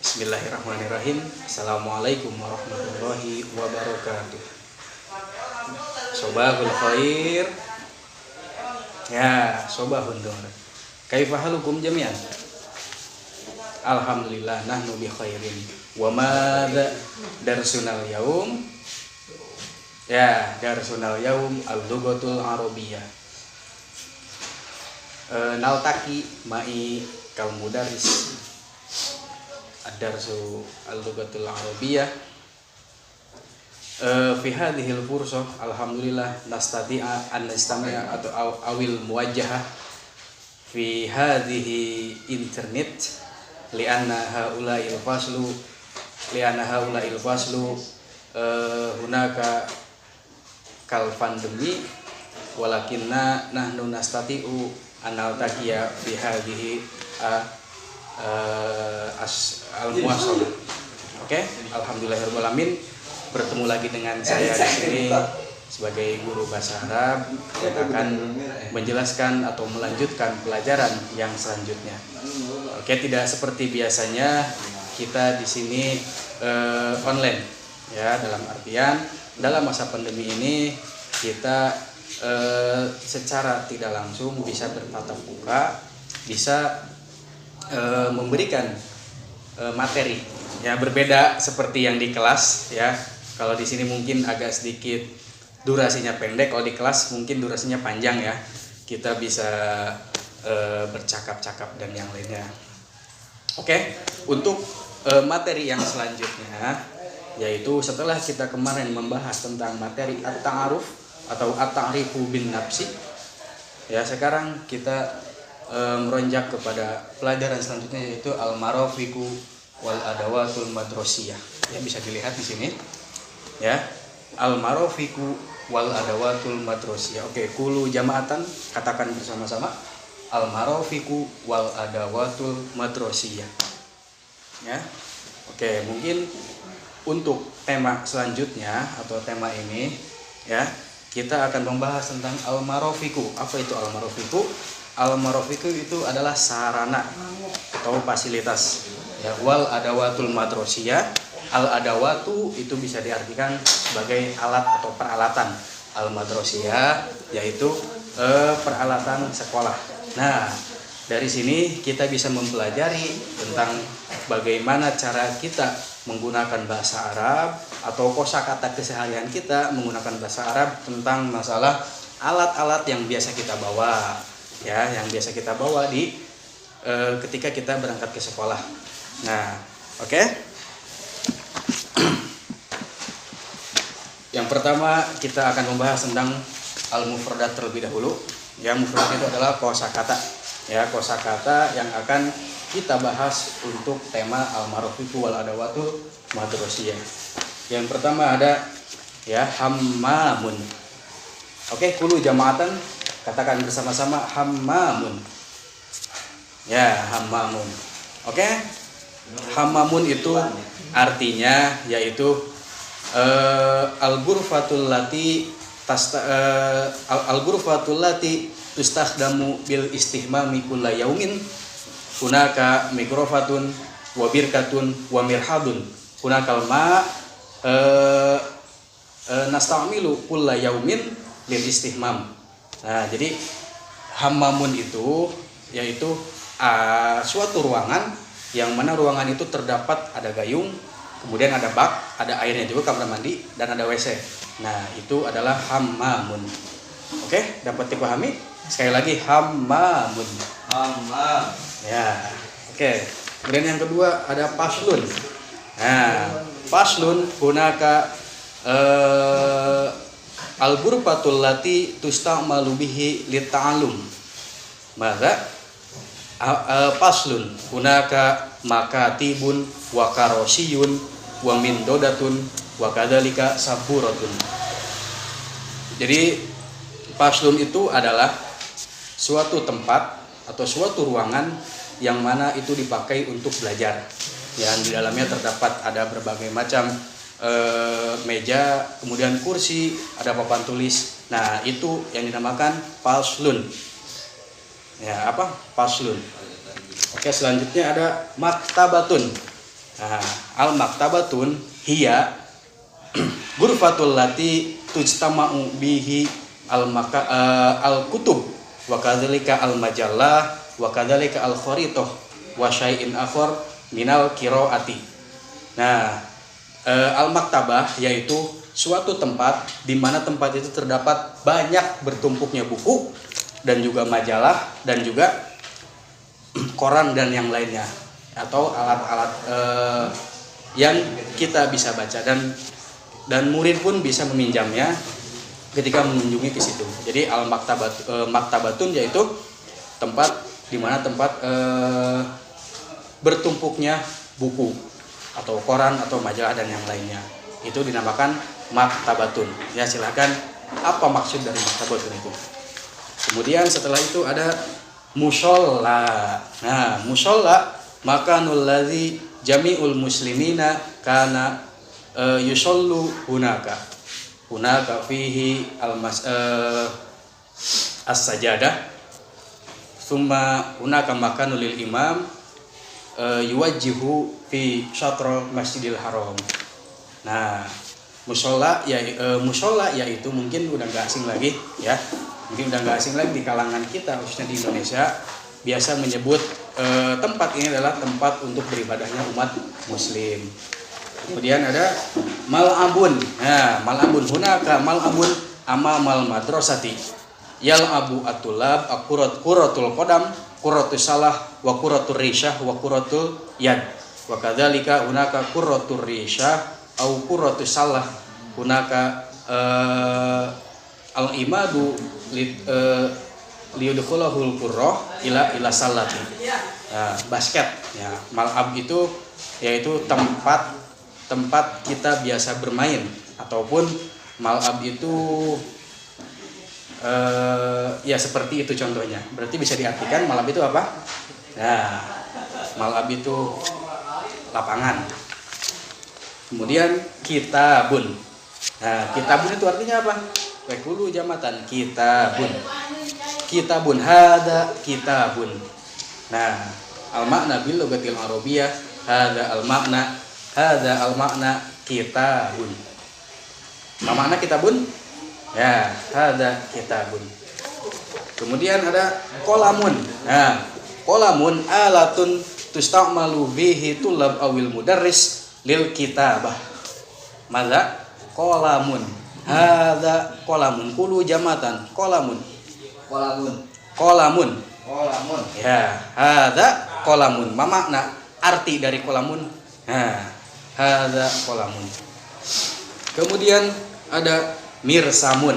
Bismillahirrahmanirrahim. Assalamualaikum warahmatullahi wabarakatuh. Sobahul khair. Ya, sobahun dong. Kaifa halukum jami'an? Alhamdulillah nahnu bi khairin. Wa madza darsunal yaum? Ya, darsunal yaum al-lughatul arabiyyah. Naltaki ma'i kal mudarris ad-darsu al-lughatul arabiyyah fi hadhil fursah. Alhamdulillah nastati'a an nastami'a atau awil muwajjahah fi hadhihi internet li'anna haula'il faslu hunaka kal pandemi walakinna nahnu nastati'u an naltaqiya fi hadhihi al-muwasalah. Oke, alhamdulillahirabbil alamin. Bertemu lagi dengan saya di sini sebagai guru bahasa Arab yang akan menjelaskan atau melanjutkan pelajaran yang selanjutnya. Oke, tidak seperti biasanya kita di sini online ya, dalam artian dalam masa pandemi ini kita secara tidak langsung bisa bertatap muka, bisa memberikan materi ya, berbeda seperti yang di kelas ya. Kalau di sini mungkin agak sedikit durasinya pendek, kalau di kelas mungkin durasinya panjang ya. Kita bisa bercakap-cakap dan yang lainnya. Oke, untuk materi yang selanjutnya yaitu setelah kita kemarin membahas tentang materi at-ta'aruf atau at-ta'rifu bin nafsi ya, sekarang kita meronjak kepada pelajaran selanjutnya yaitu al-marafiqu wal adawatul madrasiyah. Ya, bisa dilihat di sini. Ya, al-marafiqu wal adawatul madrasiyah. Oke, kulu jama'atan, katakan bersama-sama. Al-marafiqu wal adawatul madrasiyah. Ya. Oke, mungkin untuk tema selanjutnya atau tema ini ya, kita akan membahas tentang al-marafiqu. Apa itu al-marafiqu? Al-marafiqu itu adalah sarana atau fasilitas ya. Wal adawatul madrasiyah, al adawatu itu bisa diartikan sebagai alat atau peralatan. Al madrasiyah yaitu peralatan sekolah. Nah, dari sini kita bisa mempelajari tentang bagaimana cara kita menggunakan bahasa Arab atau kosakata keseharian kita menggunakan bahasa Arab tentang masalah alat-alat yang biasa kita bawa ya, yang biasa kita bawa di ketika kita berangkat ke sekolah. Nah, oke. Yang pertama kita akan membahas tentang al-mufradat terlebih dahulu. Ya, mufradat itu adalah kosakata. Ya, kosakata yang akan kita bahas untuk tema al-marafiqu wal adawatul madrasiyah. Yang pertama ada ya hammamun. Oke, kulu jama'atan, katakan bersama-sama hammamun. Ya, hammamun. Oke. Hammamun itu artinya yaitu al-ghurfatul lati tustakhdamu bil istihmami kulla yaumin. Hunaka mikrofatun wa birkatun wa mirhadun. Hunakal ma nasta'milu kulla yaumin lil istihmam. Nah, jadi hammamun itu yaitu suatu ruangan yang mana ruangan itu terdapat ada gayung, kemudian ada bak, ada airnya juga, kamar mandi, dan ada WC. Nah, itu adalah hammamun. Oke, dapat dipahami? Sekali lagi hammamun. Hammam. Ya. Oke. Kemudian yang kedua ada faslun. Nah, faslun hunaka al-ghurfatul lati tusta'malu bihi lit-ta'allum. Maka faslun hunaka makatibun wa karosiyun wa mindodatun wa kadzalika saburatun. Jadi faslun itu adalah suatu tempat atau suatu ruangan yang mana itu dipakai untuk belajar. Yang di dalamnya terdapat ada berbagai macam meja, kemudian kursi, ada papan tulis. Nah, itu yang dinamakan faslun. Ya, apa? Faslun. Oke, selanjutnya ada maktabatun. Nah, al maktabatun hiya ghurfatul lati tujtama'u bihi al kutub wa kadzalika al majallah wa kadzalika al kharithah wa syai'in akhar minal qiraati. Nah, al maktabah yaitu suatu tempat di mana tempat itu terdapat banyak bertumpuknya buku dan juga majalah dan juga koran dan yang lainnya, atau alat-alat yang kita bisa baca dan murid pun bisa meminjamnya ketika mengunjungi ke situ. Jadi al maktabatun yaitu tempat di mana tempat bertumpuknya buku atau koran atau majalah dan yang lainnya. Itu dinamakan maktabatun. Ya, silakan, apa maksud dari maktabatun itu? Kemudian setelah itu ada musholla. Nah, musholla makanul ladzi jami'ul muslimina kana yusollu hunaka fihi as-sajadah summa hunaka makanul lil imam yuwajjihu fi syatrul masjidil haram. Nah, musholla yaitu mungkin udah nggak asing lagi ya, mungkin udah nggak asing lagi di kalangan kita khususnya di Indonesia, biasa menyebut tempat ini adalah tempat untuk beribadahnya umat muslim. Kemudian ada mal'abun. Nah, mal'abun hunaka mal'abun amamal madrasati yal'abu at-tulab qurratul qadam qurratus salah wa qurratur risyah wa qurratul yad wa kadzalika hunaka qurratur risyah au qurratus salah hunaka al-imadu liyudkhulahul qurrah ila salati. Nah, basket ya, mal'ab itu yaitu tempat kita biasa bermain, ataupun mal'ab itu ya seperti itu contohnya. Berarti bisa diartikan mal'ab itu apa? Nah, mal'ab itu lapangan. Kemudian kitabun. Nah, kitabun itu artinya apa? Wekulu jamatan kitabun. Kitabun hada kitabun. Nah, al makna bil lughatil arabiyyah hada al makna kitabun. Apa makna kitabun? Ya, hada kitabun. Kemudian ada qolamun. Nah, qolamun alatun tusta'malu bihi tulab awil mudarris lil kitabah. Madza? Qolamun. Hada qolamun. Kulu jamatan. Qolamun. Ya, hada qolamun. Ma makna arti dari qolamun? Nah, hada qolamun. Kemudian ada mirsamun.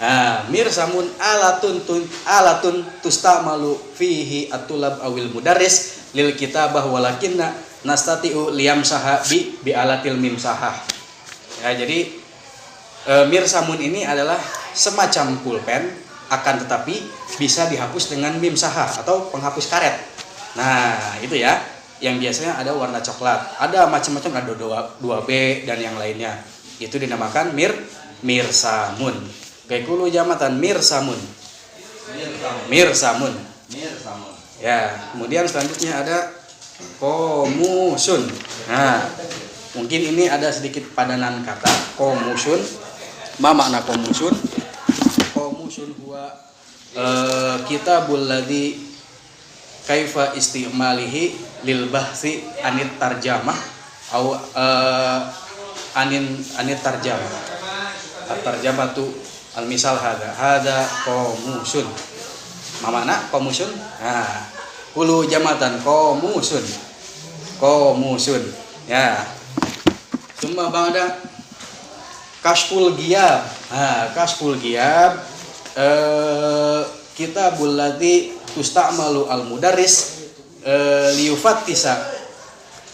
Nah, mirsamun alatun tustamalu fihi atulab awil mudarris lil kitabah walakinna nastati'u liyamsaha bi alatil mimsahah. Ya, jadi mirsamun ini adalah semacam pulpen, akan tetapi bisa dihapus dengan mimsahah atau penghapus karet. Nah, itu ya, yang biasanya ada warna coklat, ada macam-macam, ada 2B dan yang lainnya. Itu dinamakan mirsamun. Kaikulu jamatan mirsamun. Ya, kemudian selanjutnya ada komusun. Nah, mungkin ini ada sedikit padanan kata komusun. Ma makna komusun? Komusun huwa kitabul ladzi kaifa istimalihi lil bahsi anit tarjamah au anit tarjamah. At-tarjamatu al-misal hada komusun. Ma makna komusun? Nah, kulu jamatan komusun. Ya. Summa ba'da kasful giyab. Nah, kasful giyab kitabul ladzi tusta'malu al-mudarris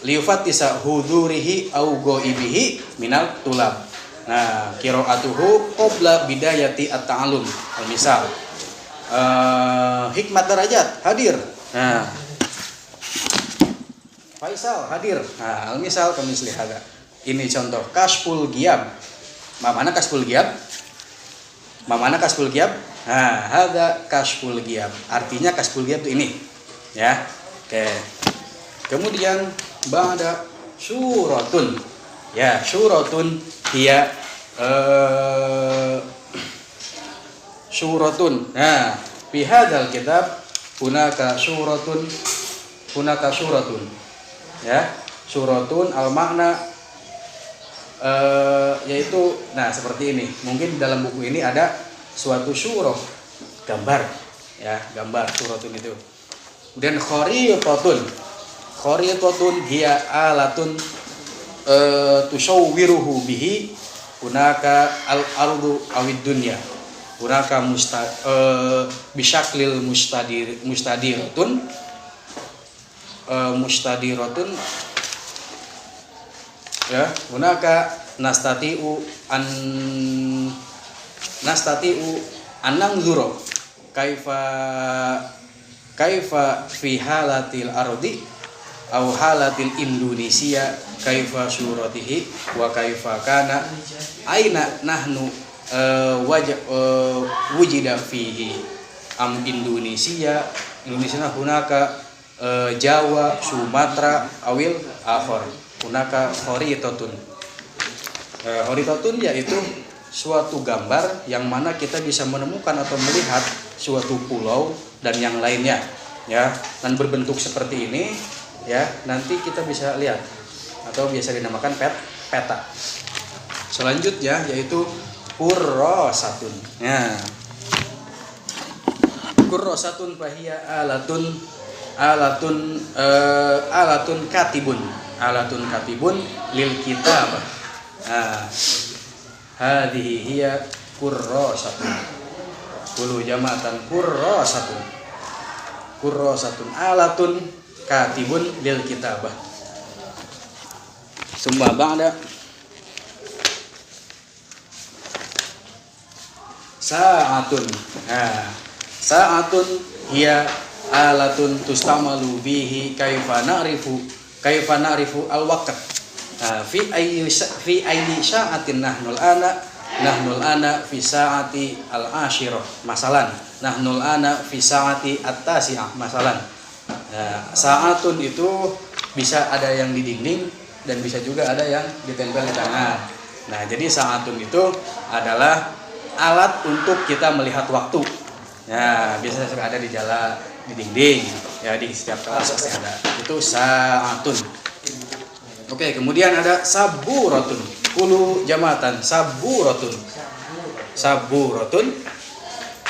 liyufattisa hudurihi au ghaibihi minal tulab. Nah, qiraatuhu qabla bidayati at-ta'allum. Misal Hikmat Darajat hadir. Nah, Faisal hadir. Nah, misal kamisli hada. Ini contoh Kashful Giyab. Mana Kashful Giyab? Mana Kashful Giyab? Nah, hada Kashful Giyab. Artinya Kashful Giyab itu ini. Ya. Oke. Kemudian ba'da syuratun. Ya, syuratun hiya syuratun. Nah, fi hadzal kitab hunaka syuratun. Ya, syuratun al makna yaitu nah seperti ini. Mungkin dalam buku ini ada suatu syurah, gambar ya, gambar syuratun itu. Kemudian kharitatun hiya alatun tushawwiruhu bihi hunaka al-ardu awid dunya. Hunaka bisyaklil mustadiratun ya, hunaka nastati'u nanzura kaifa fi halatil ardi au halatil Indonesia kaifa suratihi wa kaifa kana aina nahnu wujida fihi am Indonesia hunaka Jawa Sumatera awil akhor hunaka kharitatun. Kharitatun yaitu suatu gambar yang mana kita bisa menemukan atau melihat suatu pulau dan yang lainnya ya, dan berbentuk seperti ini ya, nanti kita bisa lihat atau biasa dinamakan peta. Selanjutnya yaitu kurrosatun. Ya. Kurrosatun fahiya alatun katibun lil kitab. Hadhihi hiya kurrosatun. Kulu jamatan kurrosatun alatun katibun lil kitabah. Summa ba'da sa'atun. Sa'atun hiya alatun tustamalu bihi kaifa na'rifu al-waqt. Fi ayyi sa'atin nahnul ana fi sa'ati al-ashirah masalan. Nahnul ana fi sa'ati at-tasi'ah masalan. Sa'atun itu bisa ada yang di dinding dan bisa juga ada yang ditempel di tangan. Nah, jadi sa'atun itu adalah alat untuk kita melihat waktu. Ya, biasanya ada di jala, di dinding, ya di setiap kelas pasti ada. Itu sa'atun. Oke, kemudian ada saburatun. Kulu jamatan saburatun.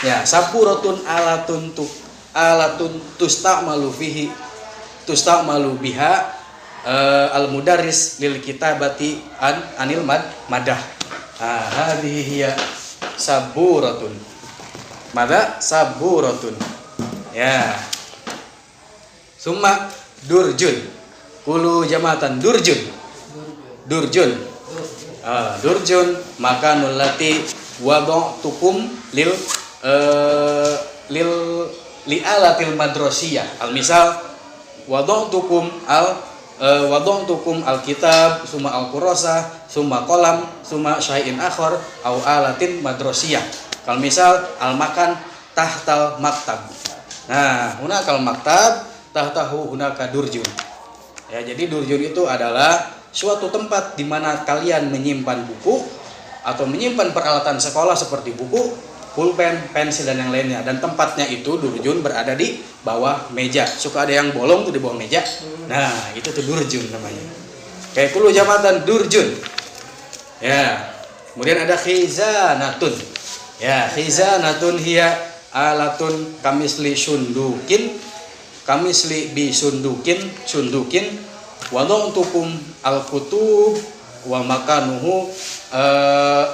Ya, saburatun alatun tustamalu biha al-mudarris lil kitabati anil madah. Hadhihi hiya saburatun. Mada saburatun. Ya. Summa durjun. Kulu jamatan durjun. Durjun makanul lati wada'tukum lil li'alatil madrasiyah. Al-misal wada'tukum al-kitab summa al-kurasa summa qalam summa syai'in akhar au alatin madrasiyah. Kalau misal al-makan tahtal maktab. Nah, hunakal maktab tahtahu hunaka durjun. Ya, jadi durjun itu adalah suatu tempat di mana kalian menyimpan buku atau menyimpan peralatan sekolah seperti buku, pulpen, pensil dan yang lainnya. Dan tempatnya itu durjun berada di bawah meja. Suka ada yang bolong tuh di bawah meja. Nah, itu tuh durjun namanya. Kayak kulu jamatan durjun. Ya. Kemudian ada khizanatun. Ya, khizanatun hiya alatun kamisli bi sundukin wada'tukum al-kutub wa makanuhu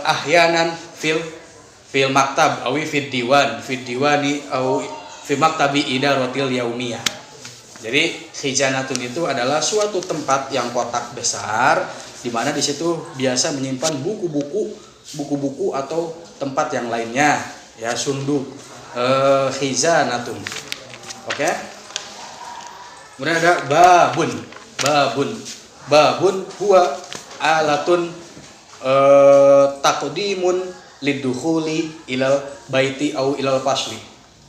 ahyanan fil maktab awi fid diwani au fi maktabi idaratil yaumiyah. Jadi khizanatun itu adalah suatu tempat yang kotak besar di mana di situ biasa menyimpan buku-buku atau tempat yang lainnya, ya sunduk. khizanatun. Oke. Kemudian ada babun. Babun huwa alatun taqdimun lidukhuli ilal baiti au ilal fasli.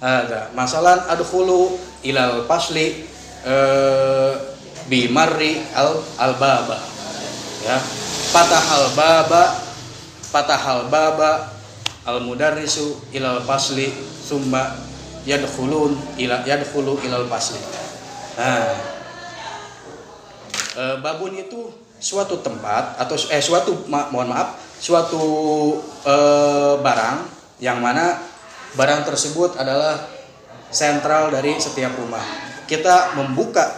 Ada masalan adkhulu ilal fasli bi marri al baba. Ya. Patahal baba al mudarrisu ilal fasli summa yadkhulu ilal fasli. Nah, babun itu suatu tempat atau suatu barang yang mana barang tersebut adalah sentral dari setiap rumah. Kita membuka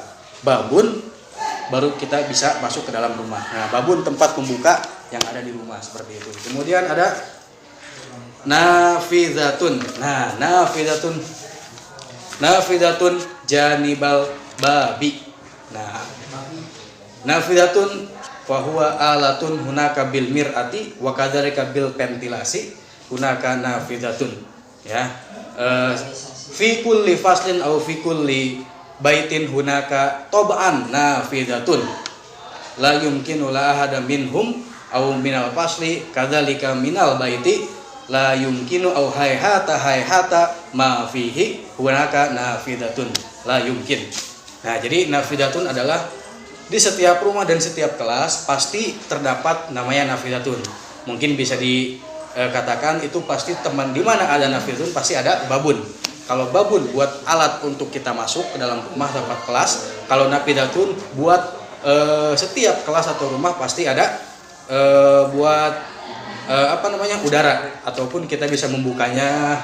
babun baru kita bisa masuk ke dalam rumah. Nah, babun tempat membuka yang ada di rumah seperti itu. Kemudian ada nafidatun. Nah, nafidatun janibal babi. Nah, nafidatun wa huwa alatun hunaka bil mir'ati wa kadzalika bil ventilasi hunaka nafidatun. Ya. Fi kulli faslin aw fi kulli baitin hunaka tab'an nafidatun. La yumkinu la ahada minhum aw minal fasli kadzalika minal baiti la yumkinu aw hayhata ma fihi hunaka nafidatun. La yumkin. Nah, jadi nafidatun adalah di setiap rumah dan setiap kelas pasti terdapat namanya nafidatun. Mungkin bisa dikatakan itu pasti teman di mana ada nafidatun pasti ada babun. Kalau babun buat alat untuk kita masuk ke dalam rumah tempat kelas, kalau nafidatun buat setiap kelas atau rumah pasti ada buat udara ataupun kita bisa membukanya.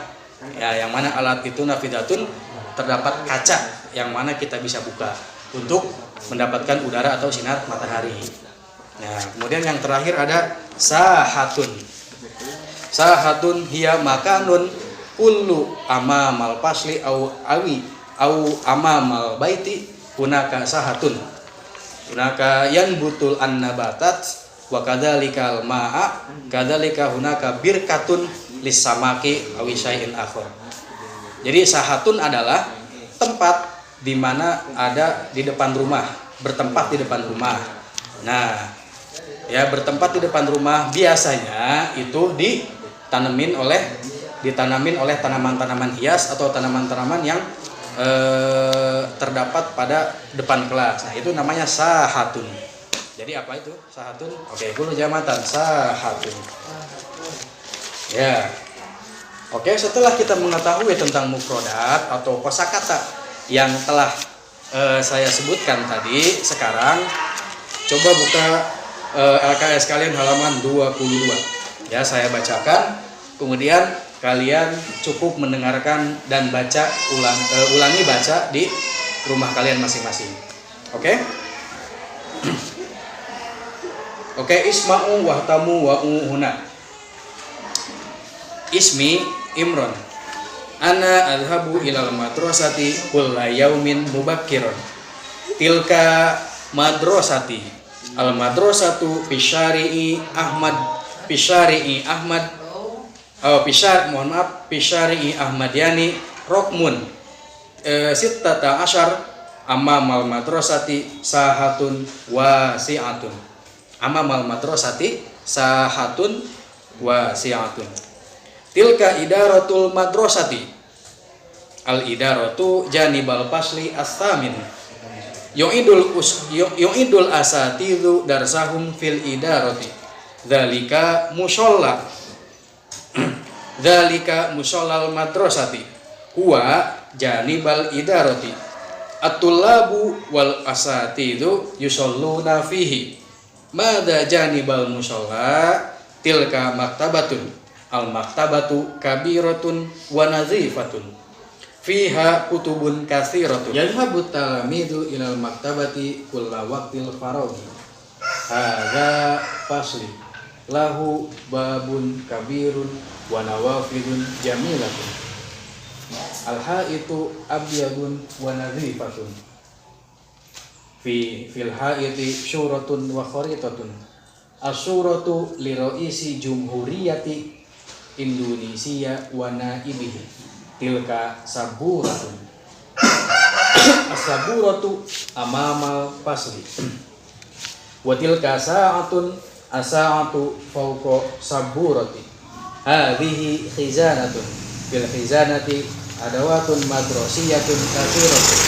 Ya, yang mana alat itu nafidatun terdapat kaca yang mana kita bisa buka untuk mendapatkan udara atau sinar matahari. Nah, kemudian yang terakhir ada sahatun. Sahatun hiya makanun kullu amamal fasli au amamal baiti hunaka sahatun. Hunaka yanbutul annabatat wa kadzalikal ma'a kadzalika hunaka birkatun lisamaki aw syai'in akhar. Jadi sahatun adalah tempat di mana ada di depan rumah, bertempat di depan rumah. Nah, ya bertempat di depan rumah biasanya itu ditanamin oleh tanaman-tanaman hias atau tanaman-tanaman yang terdapat pada depan kelas. Nah, itu namanya sahatun. Jadi apa itu sahatun? Oke, guru jamatan sahatun. Ya. Oke, setelah kita mengetahui tentang mufradat atau kosakata yang telah saya sebutkan tadi, sekarang coba buka LKS kalian halaman 22. Ya, saya bacakan, kemudian kalian cukup mendengarkan dan baca ulangi baca di rumah kalian masing-masing. Oke? Oke, isma'u wahtamu wa'uhuna. Ismi Imron. Ana adhabu ilal madrasati kulla yaumin mubakkiron. Tilka madrasati. Al madrasatu Pisyari'i Ahmad Yani Rokmun sittata asyar amamal madrasati sahatun wasi'atun. Amamal madrasati sahatun wasi'atun. Tilka idaratul madrasati. Al idaratu janibal fasli as-samin. Yu'idul asatidu darsahum fil idarati. Dzalika mushalla. Dzalika mushallal madrasati. Huwa janibal idarati. At-tullabu wal asatidu yusalluna fihi. Madza janibal mushalla? Tilka maktabatun. Al-maktabatu kabiratun wa nazifatun fiha kutubun katsiratun yadhhabu talamidu ilal maktabati kulla waqtil faraghi. Hadza fasli lahu babun kabirun wa nawafidun jamilatun. Al-haitu abyadun wa nazifatun fil haiti syuratun wa kharitatun. As-suratu li raisi jumhuriyati Indonesia wa naibihi. tilka saburatun. As-saburatu amamal fasli. Wa tilka sa'atun as-sa'atu fawqa saburati. Hadhihi khizanatun. Bil khizanati adawatun madrasiyatun kathiratun.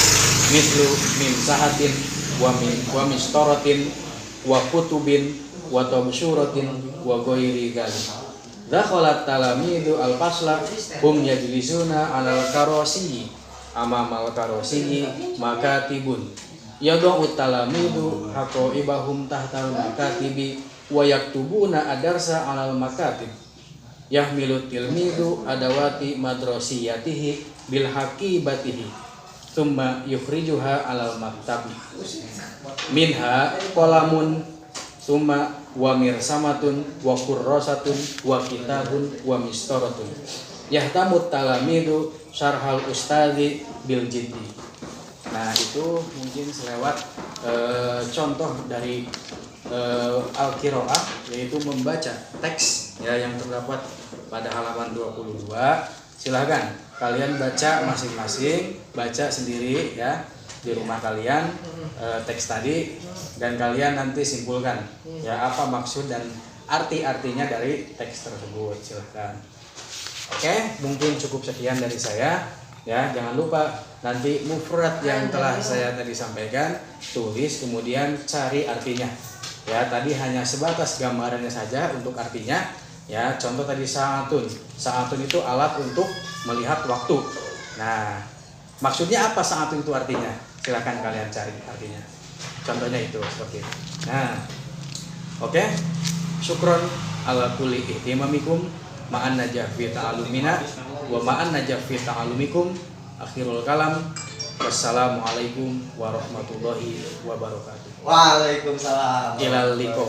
Mithlu min sahatin wa mistaratin wa kutubin wa tabsyuratin wa ghairi dzalik. Dakhalat talamidu al-fasla hum yajlisuna 'alal karasiyyi amamal karasiyyi makatibun yad'u talamidu haqaibahum tahtal makatibi wa yaktubuna adarsa 'alal makatib yahmilu tilmidu adawati madrasiyatihi bil haqibatihi thumma yukhrijuha 'alal maktabi minha qalamun thumma wa mirsamatun wa kurrasatun wa kitabun wa mistaratun yahtamut talamidu syarhal ustadzi bil jiddi. Nah, itu mungkin selewat contoh dari al-qiraah, yaitu membaca teks ya yang terdapat pada halaman 22. Silahkan kalian baca masing-masing, baca sendiri ya di rumah kalian teks tadi, dan kalian nanti simpulkan ya apa maksud dan arti-artinya dari teks tersebut. Silahkan. Oke, mungkin cukup sekian dari saya ya. Jangan lupa nanti mufrad yang telah saya tadi sampaikan tulis, kemudian cari artinya ya. Tadi hanya sebatas gambarannya saja untuk artinya ya. Contoh tadi saatun itu alat untuk melihat waktu. Nah, maksudnya apa saatun itu artinya? Silakan kalian cari artinya. Contohnya itu seperti itu. Nah, oke. Syukron ala kulli ihtimamikum ma'an najah fi ta'alumina wa ma'an najah fi ta'alumikum. Akhirul kalam. Wassalamualaikum warahmatullahi wabarakatuh. Waalaikumsalam. Ilal liqa.